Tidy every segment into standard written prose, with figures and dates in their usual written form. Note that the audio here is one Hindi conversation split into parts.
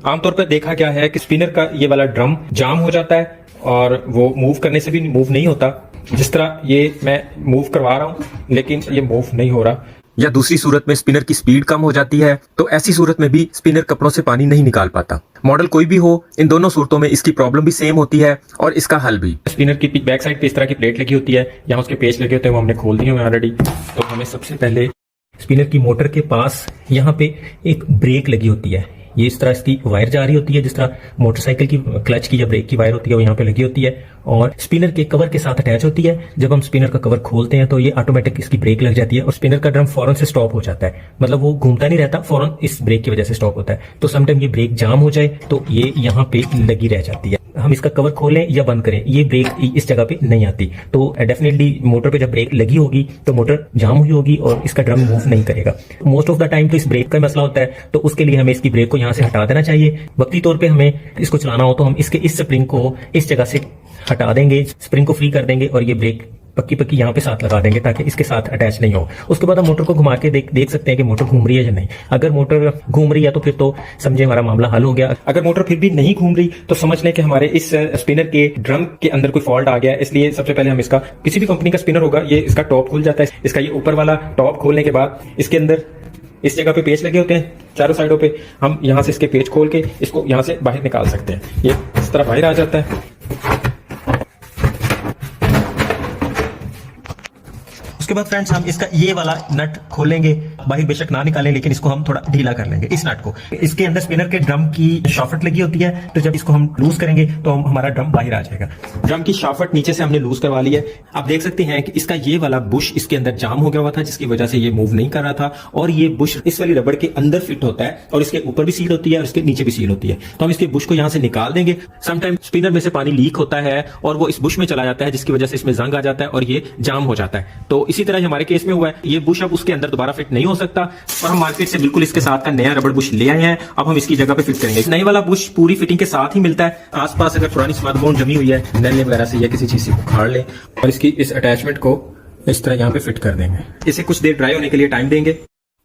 आमतौर पर देखा गया है कि स्पिनर का ये वाला ड्रम जाम हो जाता है और वो मूव करने से भी मूव नहीं होता। जिस तरह ये मैं मूव करवा रहा हूं लेकिन ये मूव नहीं हो रहा। या दूसरी सूरत में स्पिनर की स्पीड कम हो जाती है, तो ऐसी सूरत में भी स्पिनर कपड़ों से पानी नहीं निकाल पाता। मॉडल कोई भी हो, इन दोनों सूरतों में इसकी प्रॉब्लम भी सेम होती है और इसका हल भी। स्पिनर की बैक साइड पे इस तरह की प्लेट लगी होती है, यहाँ उसके पेच लगे होते हैं, वो हमने खोल दिए हैं ऑलरेडी। तो हमें सबसे पहले स्पिनर की मोटर के पास यहाँ पे एक ब्रेक लगी होती है, ये इस तरह इसकी वायर जा रही होती है, जिस तरह मोटरसाइकिल की क्लच की या ब्रेक की वायर होती है वो यहाँ पे लगी होती है और स्पिनर के कवर के साथ अटैच होती है। जब हम स्पिनर का कवर खोलते हैं तो ये ऑटोमेटिक इसकी ब्रेक लग जाती है और स्पिनर का ड्रम फौरन से स्टॉप हो जाता है। मतलब वो घूमता नहीं रहता, फौरन इस ब्रेक की वजह से स्टॉप होता है। तो समटाइम ये ब्रेक जाम हो जाए तो ये यहाँ पे लगी रह जाती है। हम इसका कवर खोलें या बंद करें, ये ब्रेक इस जगह पे नहीं आती। तो डेफिनेटली मोटर पे जब ब्रेक लगी होगी तो मोटर जाम हुई होगी और इसका ड्रम मूव नहीं करेगा। मोस्ट ऑफ द टाइम तो इस ब्रेक का मसला होता है, तो उसके लिए हमें इसकी ब्रेक को यहाँ से हटा देना चाहिए। वक्ती तौर पे हमें इसको चलाना हो तो हम इसके इस स्प्रिंग को इस जगह से हटा देंगे, स्प्रिंग को फ्री कर देंगे और ये ब्रेक पक्की पक्की यहाँ पे साथ लगा देंगे ताकि इसके साथ अटैच नहीं हो। उसके बाद हम मोटर को घुमा के देख सकते हैं कि मोटर घूम रही है या नहीं। अगर मोटर घूम रही है तो फिर तो समझे हमारा मामला हल हो गया। अगर मोटर फिर भी नहीं घूम रही तो समझ लें कि हमारे इस स्पिनर के ड्रम के अंदर कोई फॉल्ट आ गया है। इसलिए सबसे पहले हम इसका, किसी भी कंपनी का स्पिनर होगा, ये इसका टॉप खुल जाता है। इसका ये ऊपर वाला टॉप खोलने के बाद इसके अंदर इस जगह पे पेच लगे होते हैं चारों साइडों पे। हम यहाँ से इसके पेच खोल के इसको यहाँ से बाहर निकाल सकते हैं। ये इस तरह बाहर आ जाता है। उसके बाद फ्रेंड्स हम इसका ये वाला नट खोलेंगे, बाहर बेशक ना निकालें लेकिन इसको हम थोड़ा ढीला कर लेंगे इस नट को। इसके अंदर स्पिनर के ड्रम की शाफ्ट लगी होती है, तो जब इसको हम लूज करेंगे तो हमारा ड्रम बाहर आ जाएगा। ड्रम की शाफ्ट नीचे से हमने लूज करवा ली है। आप देख सकते हैं कि इसका ये वाला बुश इसके अंदर जाम हो गया हुआ था, जिसकी वजह से ये मूव नहीं कर रहा था। और ये बुश इस वाली रबड़ के अंदर फिट होता है और इसके ऊपर भी सील होती है और इसके नीचे भी सील होती है। तो हम इसके बुश को यहाँ से निकाल देंगे। समटाइम स्पिनर में से पानी लीक होता है और वो इस बुश में चला जाता है, जिसकी वजह से इसमें जंग आ जाता है और ये जाम हो जाता है। तो इसी तरह हमारे केस में हुआ है। ये बुश अब उसके अंदर दोबारा फिट नहीं हो सकता और हम मार्केट से बिल्कुल इसके साथ का नया रबड़ बुश ले आए हैं। अब हम इसकी जगह पे फिट करेंगे। नए वाला बुश पूरी फिटिंग के साथ ही मिलता है। आसपास अगर पुरानी स्मार्टफोन जमी हुई है नैले वगैरह से या किसी चीज से उखाड़ लें और इसकी इस अटैचमेंट को इस तरह यहाँ पे फिट कर देंगे। इसे कुछ देर ड्राई होने के लिए टाइम देंगे।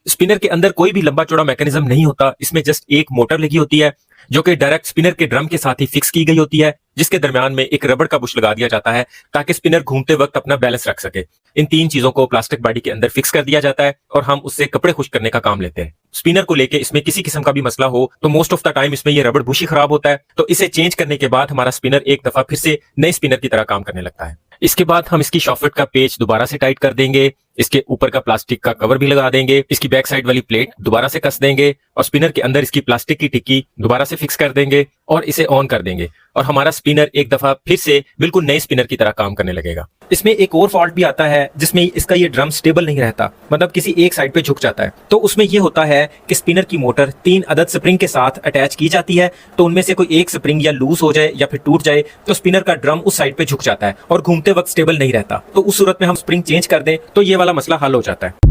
स्पिनर के अंदर कोई भी लंबा चौड़ा मैकेनिज्म नहीं होता। इसमें जस्ट एक मोटर लगी होती है जो कि डायरेक्ट स्पिनर के ड्रम के साथ ही फिक्स की गई होती है, जिसके दरमियान में एक रबड़ का बुश लगा दिया जाता है ताकि स्पिनर घूमते वक्त अपना बैलेंस रख सके। इन तीन चीजों को प्लास्टिक बॉडी के अंदर फिक्स कर दिया जाता है और हम उससे कपड़े खुश्क करने का काम लेते हैं। स्पिनर को लेके इसमें किसी किस्म का भी मसला हो तो मोस्ट ऑफ द टाइम इसमें ये रबड़ बुश ही खराब होता है। तो इसे चेंज करने के बाद हमारा स्पिनर एक दफा फिर से नए स्पिनर की तरह काम करने लगता है। इसके बाद हम इसकी शॉफ्ट का पेच दोबारा से टाइट कर देंगे, इसके ऊपर का प्लास्टिक का कवर भी लगा देंगे, इसकी बैक साइड वाली प्लेट दोबारा से कस देंगे और स्पिनर के अंदर इसकी प्लास्टिक की टिक्की दोबारा से फिक्स कर देंगे और इसे ऑन कर देंगे और हमारा स्पिनर एक दफा फिर से बिल्कुल नए स्पिनर की तरह काम करने लगेगा। इसमें एक और फॉल्ट भी आता है जिसमें इसका ये ड्रम स्टेबल नहीं रहता, मतलब किसी एक साइड पे झुक जाता है। तो उसमें ये होता है कि स्पिनर की मोटर 3 अदद स्प्रिंग के साथ अटैच की जाती है, तो उनमें से कोई एक स्प्रिंग या लूज हो जाए या फिर टूट जाए तो स्पिनर का ड्रम उस साइड पे झुक जाता है और घूमते वक्त स्टेबल नहीं रहता। तो उस सूरत में हम स्प्रिंग चेंज कर दें तो ये वाला मसला हल हो जाता है।